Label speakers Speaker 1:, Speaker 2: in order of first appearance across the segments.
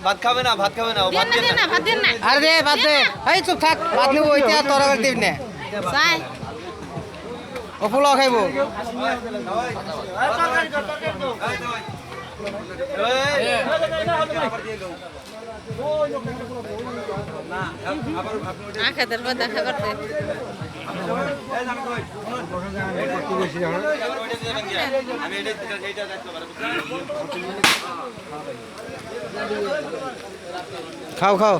Speaker 1: ভাত খাবে না ভাত খাবে না
Speaker 2: আরে দে ভাত দে এই চুপ থাক ভাত নিব ওইটা তোরা দিবি না
Speaker 3: চাই
Speaker 2: ও পোলাও খাইবো
Speaker 3: আখাদের পর দেখা করতে
Speaker 2: খাও খাও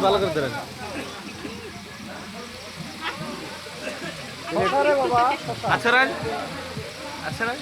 Speaker 1: ভালো করে দেন আচ্ছা রান আচ্ছা রান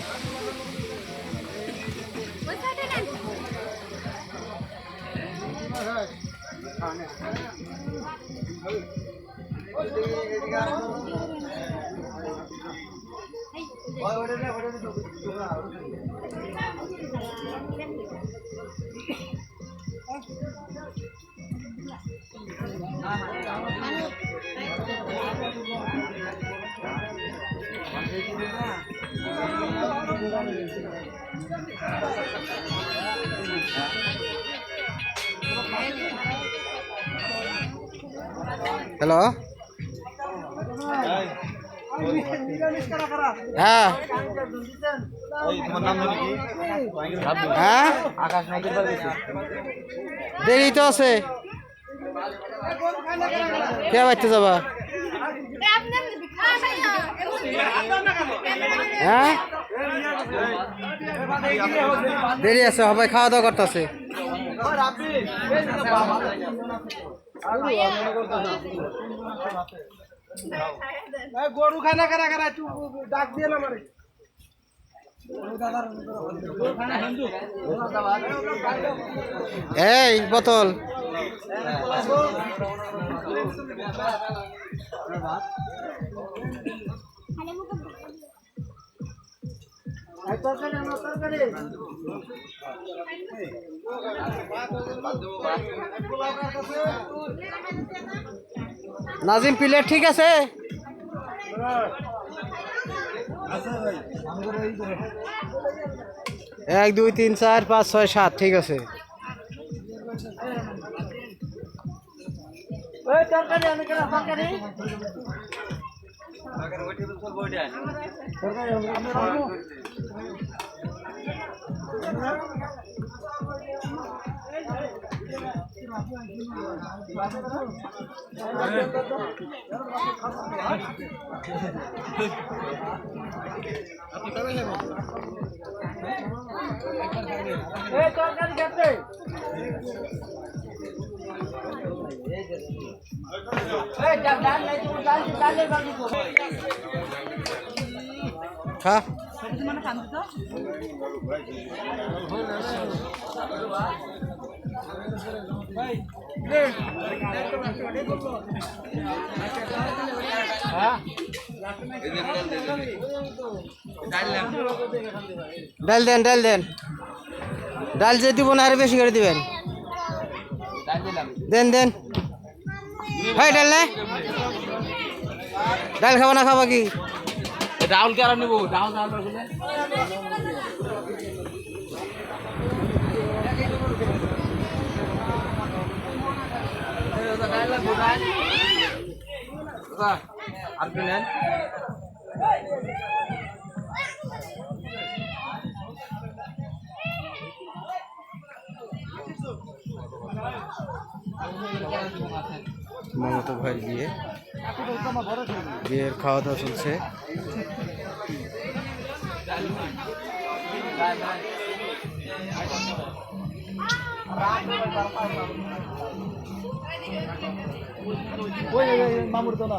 Speaker 2: হ্যালো হ্যাঁ হ্যাঁ দেরি তো আছে কে বাইতে যাবা হ্যাঁ দেরি আছে সবাই খাওয়া দাওয়া করতেছে
Speaker 4: গরু খানা কারা কারা একটু ডাক দিয়ে না মারে
Speaker 2: এই বোতল নাজিম প্লেট ঠিক আছে এক দুই তিন চার পাঁচ ছয় সাত ঠিক আছে খা ডাল দেন ডাল দেন ডাল যে দিব না আরো বেশি করে দিবেন দেন দেন হয় ডাল না ডাল খাবো না খাবা কি
Speaker 1: রাহুল কে আর নিব রাহুল
Speaker 2: মমতা ভাইয়ের বিয়ের খাওয়া দাওয়া চলছে
Speaker 4: মামুর তো না